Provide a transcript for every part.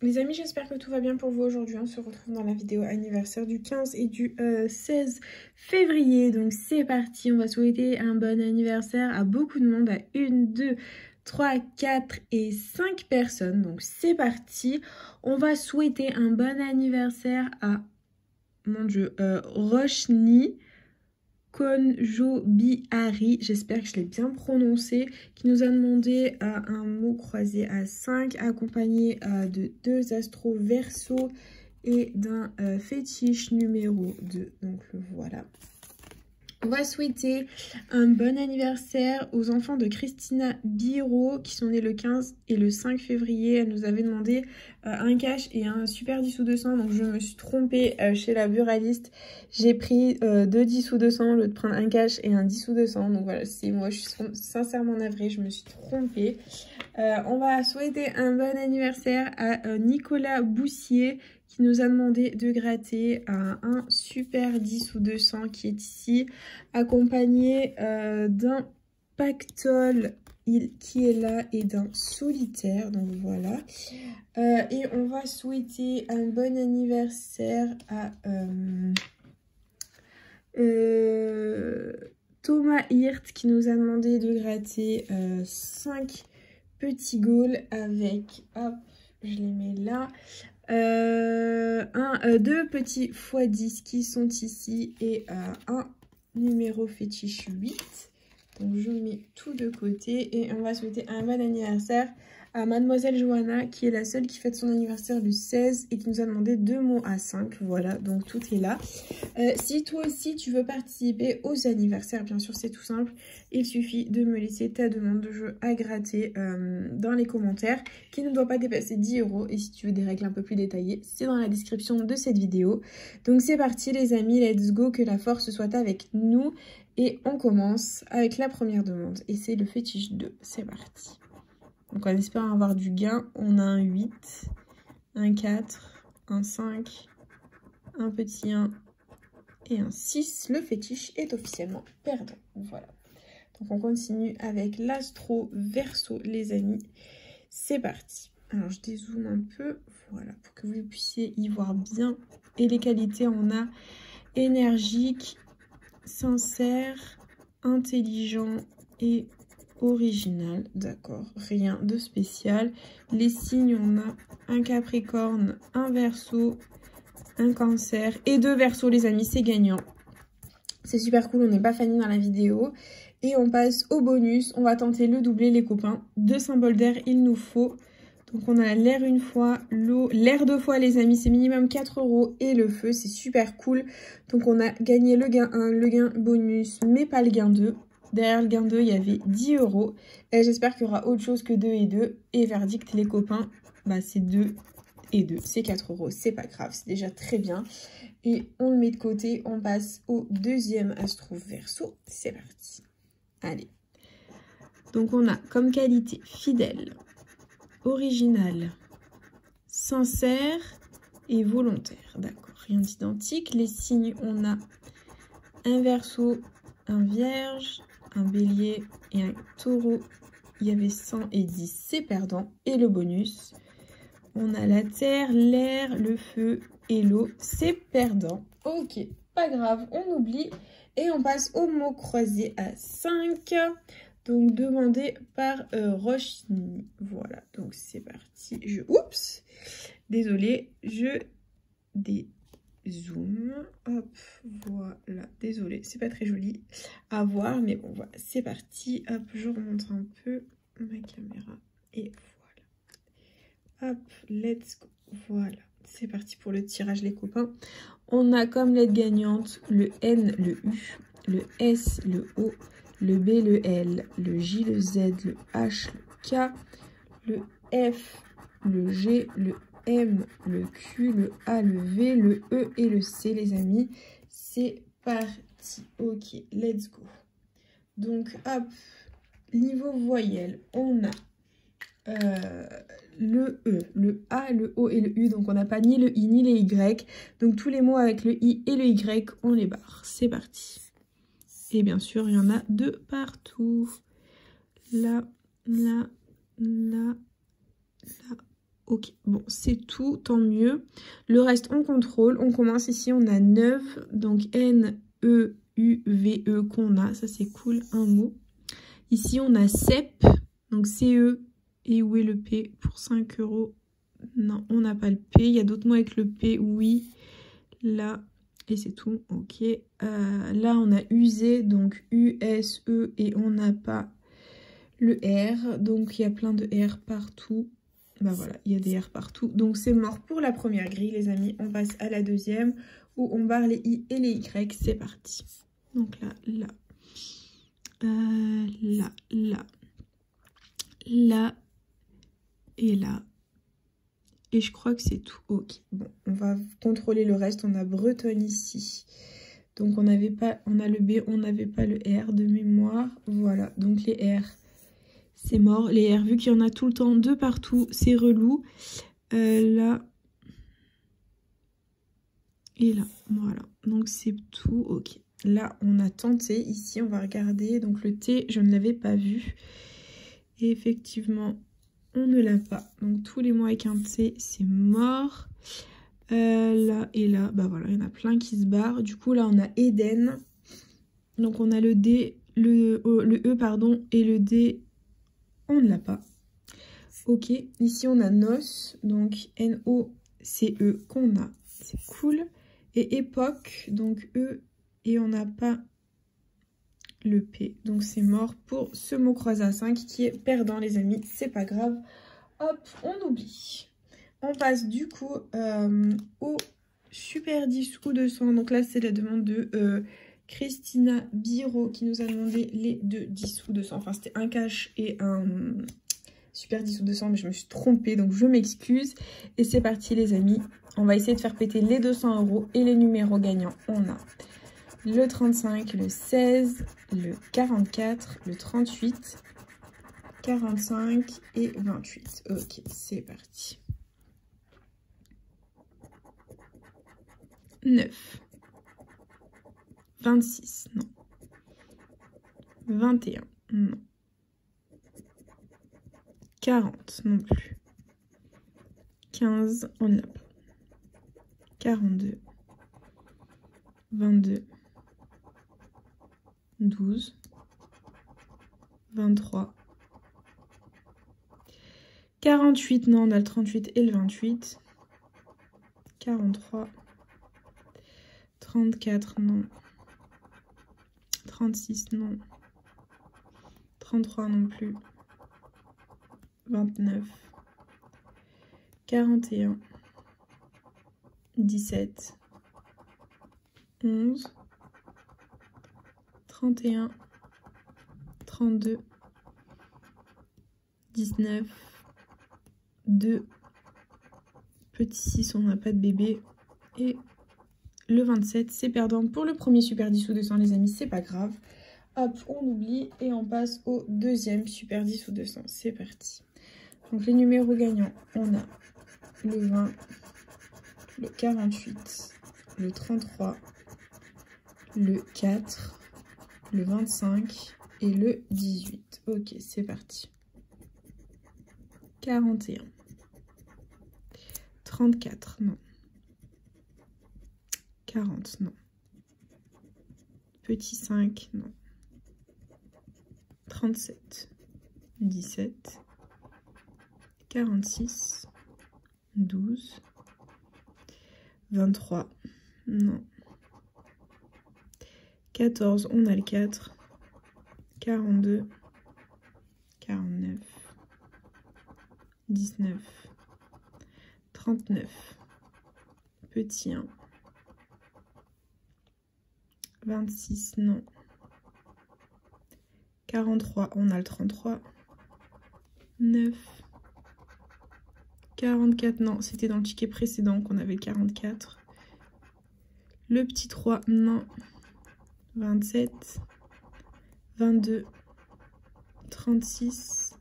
Les amis, j'espère que tout va bien pour vous aujourd'hui. On se retrouve dans la vidéo anniversaire du 15 et du 16 février. Donc c'est parti, on va souhaiter un bon anniversaire à beaucoup de monde, à 1, 2, 3, 4 et 5 personnes. Donc c'est parti. On va souhaiter un bon anniversaire à, mon Dieu, Roshni Konjobihari, j'espère que je l'ai bien prononcé, qui nous a demandé un mot croisé à 5, accompagné de 2 astros verso et d'un fétiche numéro 2. Donc le voilà. On va souhaiter un bon anniversaire aux enfants de Christina Biro qui sont nés le 15 et le 5 février. Elle nous avait demandé un cash et un super 10 sous 200. Donc je me suis trompée chez la buraliste. J'ai pris 2 10 sous 200 au lieu de prendre un cash et un 10 sous 200. Donc voilà, c'est moi, je suis sincèrement navrée, je me suis trompée. On va souhaiter un bon anniversaire à Nicolas Boussier qui nous a demandé de gratter un super 10 sous 200 qui est ici, accompagné d'un pactole qui est là et d'un solitaire. Donc voilà. Et on va souhaiter un bon anniversaire à Thomas Hirt qui nous a demandé de gratter 5 petits gaules avec, hop, je les mets là, 2 petits x10 qui sont ici et un numéro fétiche 8. Donc je mets tout de côté et on va souhaiter un bon anniversaire à Mademoiselle Johanna qui est la seule qui fête son anniversaire le 16 et qui nous a demandé 2 mots à 5. Voilà, donc tout est là. Si toi aussi tu veux participer aux anniversaires, bien sûr c'est tout simple. Il suffit de me laisser ta demande de jeu à gratter dans les commentaires qui ne doit pas dépasser 10 €. Et si tu veux des règles un peu plus détaillées, c'est dans la description de cette vidéo. Donc c'est parti les amis, let's go, que la force soit avec nous. Et on commence avec la première demande et c'est le fétiche 2. C'est parti. Donc en espérant avoir du gain, on a un 8, un 4, un 5, un petit 1 et un 6. Le fétiche est officiellement perdant. Voilà. Donc on continue avec l'astro verso les amis. C'est parti. Alors je dézoome un peu, voilà, pour que vous puissiez y voir bien. Et les qualités, on a énergique, sincère, intelligent et original. D'accord, rien de spécial. Les signes, on a un Capricorne, un Verseau, un Cancer et 2 Verseaux les amis, c'est gagnant. C'est super cool, on n'est pas fané dans la vidéo. Et on passe au bonus, on va tenter le doublé les copains. 2 symboles d'air, il nous faut. Donc on a l'air une fois, l'eau, l'air 2 fois les amis, c'est minimum 4 € et le feu, c'est super cool. Donc on a gagné le gain 1, le gain bonus, mais pas le gain 2. Derrière le gain 2, il y avait 10 €. Et j'espère qu'il y aura autre chose que 2 et 2. Et verdict les copains, bah c'est 2 et 2, c'est 4 €, c'est pas grave, c'est déjà très bien. Et on le met de côté, on passe au deuxième astro verso, c'est parti. Allez. Donc on a comme qualité fidèle, original, sincère et volontaire. D'accord, rien d'identique. Les signes, on a un Verseau, un Vierge, un Bélier et un Taureau. Il y avait 100 et 10, c'est perdant. Et le bonus, on a la terre, l'air, le feu et l'eau, c'est perdant. Ok, pas grave, on oublie. Et on passe au mot croisé à 5. Donc demandé par Roshni. Voilà, donc c'est parti. Oups, désolée, je dézoome. Hop, voilà, désolée, c'est pas très joli à voir, mais bon, voilà, c'est parti. Hop, je remonte un peu ma caméra et voilà. Hop, let's go. Voilà, c'est parti pour le tirage les copains. On a comme lettre gagnante le N, le U, le S, le O, le B, le L, le J, le Z, le H, le K, le F, le G, le M, le Q, le A, le V, le E et le C les amis. C'est parti. Ok, let's go. Donc hop, niveau voyelle, on a le E, le A, le O et le U. Donc on n'a pas ni le I ni les Y. Donc tous les mots avec le I et le Y, on les barre. C'est parti. Et bien sûr, il y en a de partout. Là, là, là, là Ok, bon, c'est tout, tant mieux. Le reste, on contrôle. On commence ici, on a 9. Donc, N-E-U-V-E qu'on a. Ça, c'est cool, un mot. Ici, on a CEP. Donc, C-E. Et où est le P pour 5 €? Non, on n'a pas le P. Il y a d'autres mots avec le P, oui. Là, et c'est tout. Ok. Là, on a usé, donc U-S-E. Et on n'a pas le R. Donc, il y a plein de R partout. Bah voilà, il y a des R partout. Donc c'est mort pour la première grille, les amis. On passe à la deuxième où on barre les I et les Y. C'est parti. Donc là, là, là, là, là et là. Et je crois que c'est tout. Ok, bon, on va contrôler le reste. On a Bretonne ici. Donc on n'avait pas, on a le B, on n'avait pas le R de mémoire. Voilà, donc les R. C'est mort. Les R, vu qu'il y en a tout le temps, de partout, c'est relou. Là. Et là. Voilà. Donc, c'est tout. Ok. Là, on a tenté. Ici, on va regarder. Donc, le T, je ne l'avais pas vu. Et effectivement, on ne l'a pas. Donc, tous les mots avec un T, c'est mort. Là et là, bah voilà, il y en a plein qui se barrent. Du coup, là, on a Eden. Donc, on a le D, le E, pardon, et le D... On ne l'a pas. Ok, ici on a NOCE, donc N-O-C-E qu'on a. C'est cool. Et époque, donc E, et on n'a pas le P. Donc c'est mort pour ce mot croisé à 5 qui est perdant, les amis. C'est pas grave. Hop, on oublie. On passe du coup au Super 10 ou 200. Donc là, c'est la demande de Christina Biro qui nous a demandé les deux 10 ou 200. Enfin, c'était un cash et un... Super 10 ou 200, mais je me suis trompée, donc je m'excuse. Et c'est parti, les amis. On va essayer de faire péter les 200 € et les numéros gagnants. On a le 35, le 16, le 44, le 38, 45 et 28. Ok, c'est parti. 9. 26, non. 21, non. 40 non plus. 15, on ne l'a pas. 42. 22. 12. 23. 48, non, on a le 38 et le 28. 43. 34, non. 36, non. 33 non plus. 29. 41. 17. 11. 31. 32. 19. 2. Petit 6, on n'a pas de bébé. Et le 27, c'est perdant pour le premier Super 10 ou 200, les amis, c'est pas grave. Hop, on oublie et on passe au deuxième Super 10 ou 200. C'est parti. Donc les numéros gagnants, on a le 20, le 48, le 33, le 4, le 25 et le 18. Ok, c'est parti. 41. 34, non. 40, non. Petit 5, non. 37, 17, 46, 12, 23, non. 14, on a le 4, 42, 49, 19, 39, petit 1, 26, non. 43, on a le 33, 9, 44, non, c'était dans le ticket précédent qu'on avait le 44, le petit 3, non, 27, 22, 36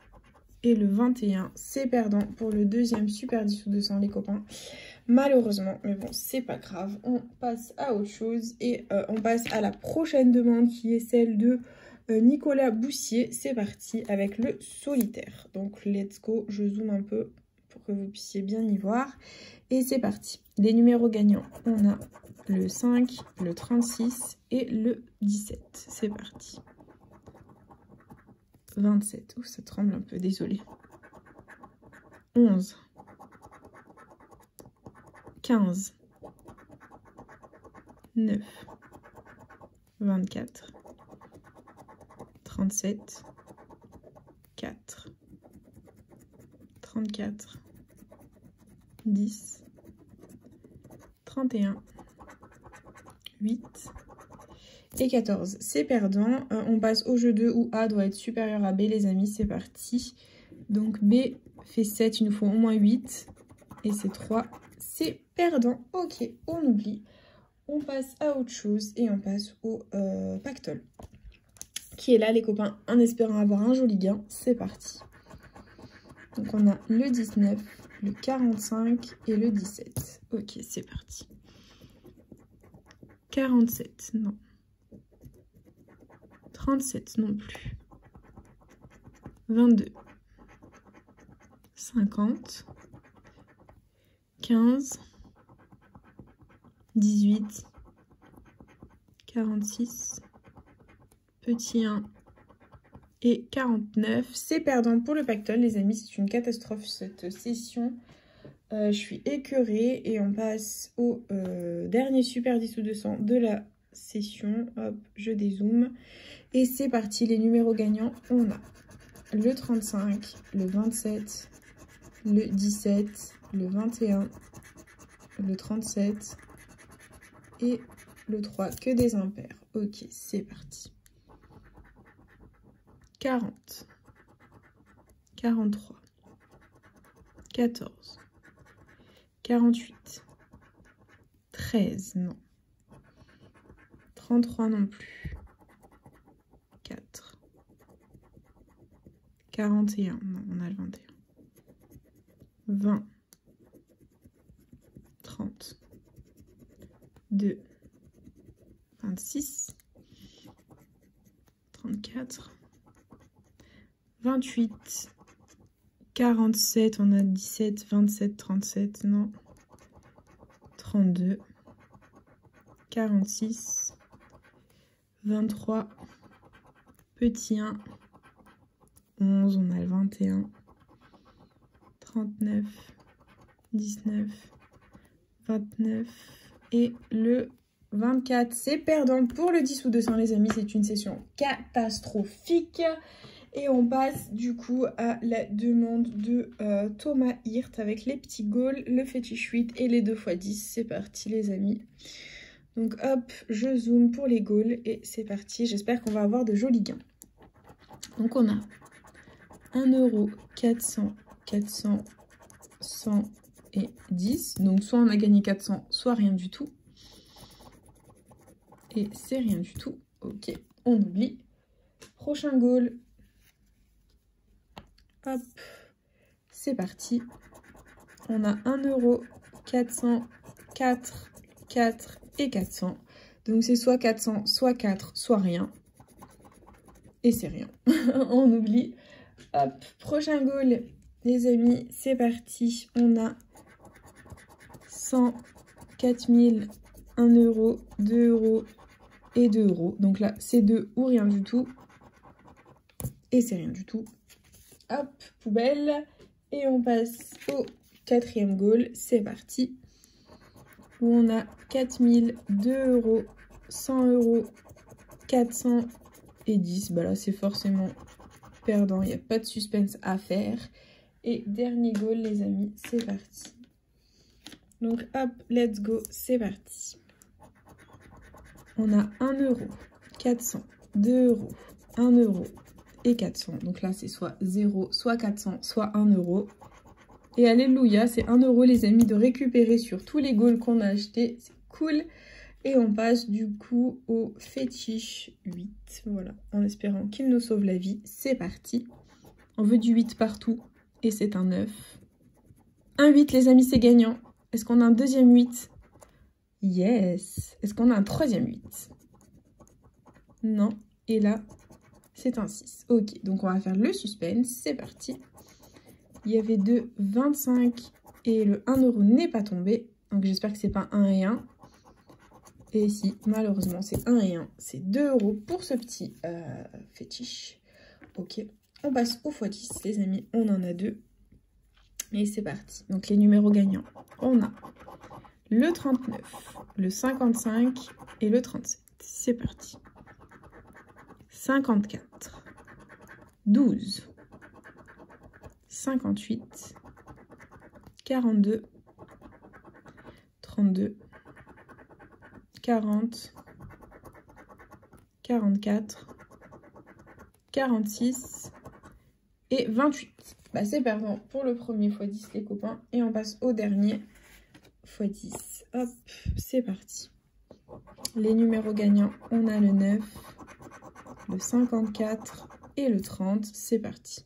et le 21, c'est perdant pour le deuxième Super 10 ou 200, les copains. Malheureusement, mais bon, c'est pas grave, on passe à autre chose et on passe à la prochaine demande qui est celle de Nicolas Boussier. C'est parti avec le solitaire. Donc, let's go, je zoome un peu pour que vous puissiez bien y voir. Et c'est parti. Les numéros gagnants, on a le 5, le 36 et le 17. C'est parti. 27. Ouh, ça tremble un peu, désolé. 11. 15. 9. 24. 37. 4. 34. 10. 31. 8. Et 14. C'est perdant. On passe au jeu 2 où A doit être supérieur à B, les amis. C'est parti. Donc B fait 7. Il nous faut au moins 8. Et c'est 3. C'est perdant. Ok, on oublie. On passe à autre chose et on passe au pactole. Qui est là, les copains, en espérant avoir un joli gain. C'est parti. Donc on a le 19, le 45 et le 17. Ok, c'est parti. 47, non. 37 non plus. 22. 50. 15. 18. 46. Petit 1. Et 49. C'est perdant pour le pactole, les amis. C'est une catastrophe cette session. Je suis écœurée. Et on passe au dernier super 10 ou 200 de la session. Hop, je dézoome. Et c'est parti, les numéros gagnants, on a le 35, le 27, le 17, le 21, le 37 et le 3, que des impairs. Ok, c'est parti. 40, 43, 14, 48, 13, non. 33 non plus. 4. 41, non, on a le 21. 20. 30. 2. 26. 34. 28. 47, on a 17, 27, 37, non. 32. 46. 23. Petit 1. 11, on a le 21. 39. 19. 29. Et le 24. C'est perdant pour le 10 ou 200, les amis. C'est une session catastrophique. Et on passe du coup à la demande de Thomas Hirt avec les petits gaules, le fétiche 8 et les 2x10. C'est parti, les amis. Donc hop, je zoome pour les gaules et c'est parti. J'espère qu'on va avoir de jolis gains. Donc on a 1 €, 400, 400, 100 et 10. Donc soit on a gagné 400, soit rien du tout. Et c'est rien du tout. Ok, on oublie. Prochain goal. Hop, c'est parti. On a 1 €, 400, 4, 4 et 400. Donc c'est soit 400, soit 4, soit rien. Et c'est rien. On oublie. Hop, prochain goal, les amis, c'est parti. On a 100, 4000, 1 €, 2 € et 2 €. Donc là, c'est 2 ou rien du tout. Et c'est rien du tout. Hop, poubelle. Et on passe au quatrième goal. C'est parti. Où on a 4000, 2 €, 100 €, 400 et 10. Bah là, c'est forcément perdant. Il n'y a pas de suspense à faire. Et dernier goal, les amis, c'est parti. Donc, hop, let's go, c'est parti. On a 1 €, 400, 2 €, 1 € et 400. Donc là, c'est soit 0, soit 400, soit 1 €. Et alléluia, c'est 1 € les amis de récupérer sur tous les goals qu'on a achetés. C'est cool. Et on passe du coup au fétiche 8. Voilà, en espérant qu'il nous sauve la vie. C'est parti. On veut du 8 partout. Et c'est un 9. Un 8 les amis, c'est gagnant. Est-ce qu'on a un deuxième 8? Yes. Est-ce qu'on a un troisième 8? Non. Et là, c'est un 6. Ok, donc on va faire le suspense. C'est parti. Il y avait 2,25 et le 1 € n'est pas tombé. Donc j'espère que c'est pas 1 et 1. Et si, malheureusement, c'est 1 et 1. C'est 2 € pour ce petit fétiche. Ok, on passe au x10, les amis. On en a 2. Et c'est parti. Donc les numéros gagnants, on a le 39, le 55 et le 37. C'est parti. 54, 12, 58, 42, 32, 40, 44, 46 et 28. Bah, c'est perdant pour le premier x10 les copains. Et on passe au dernier x10. Hop, c'est parti. Les numéros gagnants, on a le 9, le 54 et le 30. C'est parti.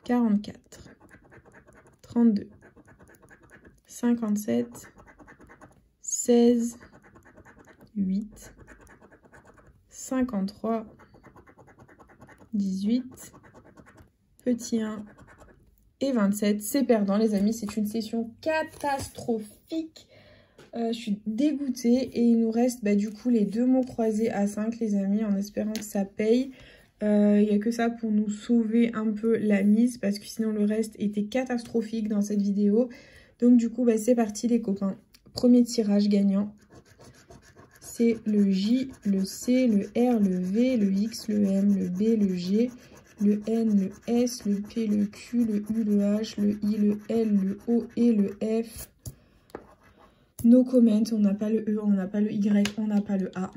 44, 32, 57, 16, 8, 53, 18, petit 1 et 27. C'est perdant les amis, c'est une session catastrophique. Je suis dégoûtée et il nous reste du coup les 2 mots croisés à 5 les amis, en espérant que ça paye. Il n'y a que ça pour nous sauver un peu la mise parce que sinon le reste était catastrophique dans cette vidéo. Donc du coup c'est parti les copains. Premier tirage gagnant. C'est le J, le C, le R, le V, le X, le M, le B, le G, le N, le S, le P, le Q, le U, le H, le I, le L, le O et le F. No comment, on n'a pas le E, on n'a pas le Y, on n'a pas le A.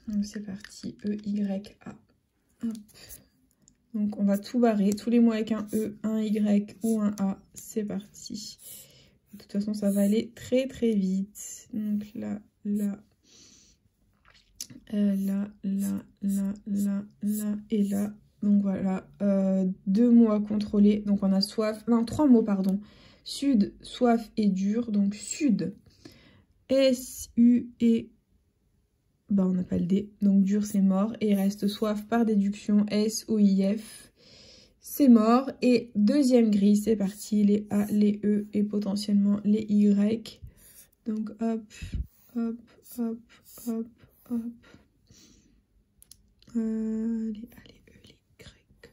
Donc c'est parti, E, Y, A. Hop. Donc on va tout barrer, tous les mots avec un E, un Y ou un A. C'est parti. De toute façon, ça va aller très très vite. Donc là, là. Là, là, là, là, là et là. Donc voilà, 2 mots à contrôler. Donc on a soif, non 3 mots pardon. Sud, soif et dur. Donc sud, S-U-E, on n'a pas le D. Donc dur c'est mort. Et il reste soif par déduction, S-O-I-F. C'est mort. Et deuxième grille, c'est parti. Les A, les E et potentiellement les Y. Donc hop, hop, hop, hop. Hop. Les A, les E, les Y.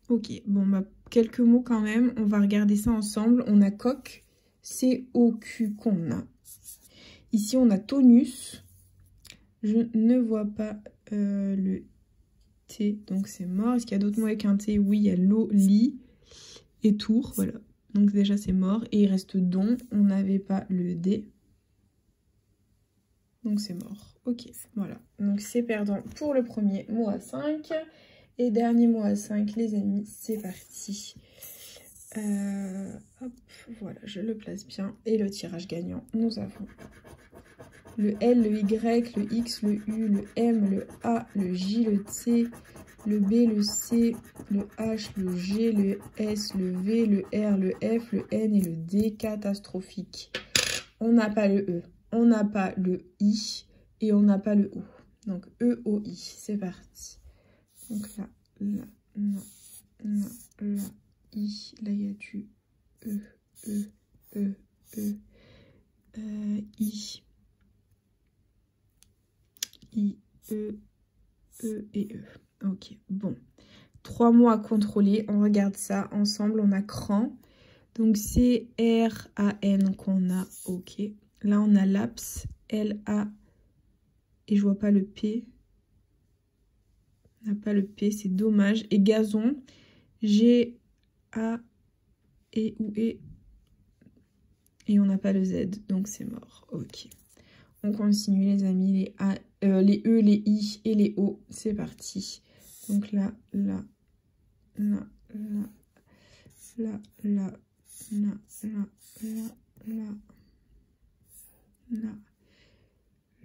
Ok, bon, quelques mots quand même. On va regarder ça ensemble. On a coq, C-O-Q qu'on a. Ici, on a tonus. Je ne vois pas le T, donc c'est mort. Est-ce qu'il y a d'autres mots avec un T? Oui, il y a l'eau, lit et tour. Voilà, donc déjà c'est mort. Et il reste don. On n'avait pas le D. Donc c'est mort. Ok, voilà. Donc c'est perdant pour le premier mot à 5. Et dernier mot à 5, les amis, c'est parti. Hop, voilà, je le place bien. Et le tirage gagnant, nous avons le L, le Y, le X, le U, le M, le A, le J, le T, le B, le C, le H, le G, le S, le V, le R, le F, le N et le D. Catastrophique. On n'a pas le E. On n'a pas le I et on n'a pas le O. Donc E-O-I, c'est parti. Donc là, là, là, là, là, I, là il y a du E, E, E, E, I, E, E et E. Ok, bon. 3 mots à contrôler, on regarde ça ensemble, on a cran. Donc c'est R-A-N qu'on a, ok. Là, on a laps, L-A, et je vois pas le P. On n'a pas le P, c'est dommage. Et gazon, G-A, et ou E. Et on n'a pas le Z, donc c'est mort. Ok. On continue, les amis, les E, les I et les O. C'est parti. Donc là, là, là, là, là, là, là, là, là, là. Là,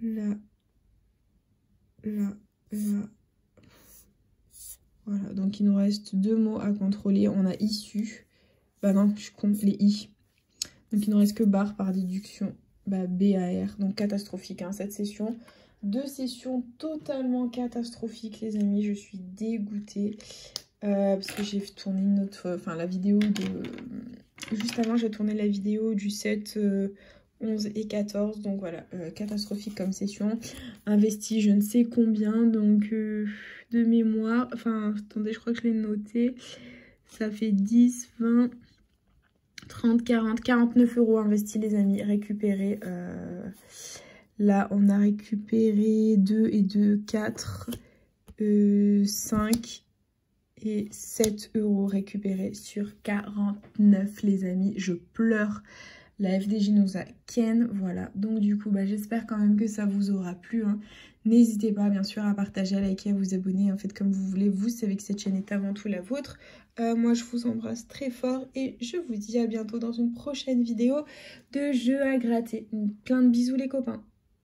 là, là, là. Voilà, donc il nous reste 2 mots à contrôler. On a issu. Non, je compte les I. Donc il nous reste que barre par déduction. B-A-R. Donc catastrophique, hein, cette session. 2 sessions totalement catastrophiques les amis, je suis dégoûtée. Parce que j'ai tourné une autre, enfin la vidéo de... Juste avant j'ai tourné la vidéo du 7, 11 et 14. Donc voilà, catastrophique comme session. Investi je ne sais combien, donc de mémoire. Enfin attendez, je crois que je l'ai noté. Ça fait 10, 20... 30, 40, 49 € investis les amis, récupérés. Là on a récupéré 2 et 2, 4, 5 et 7 € récupérés sur 49 les amis. Je pleure. La FDJ nous a ken, voilà. Donc du coup, bah, j'espère quand même que ça vous aura plu. Hein. N'hésitez pas bien sûr à partager, à liker, à vous abonner. En fait, comme vous voulez, vous savez que cette chaîne est avant tout la vôtre. Moi, je vous embrasse très fort et je vous dis à bientôt dans une prochaine vidéo de jeux à gratter. Plein de bisous les copains.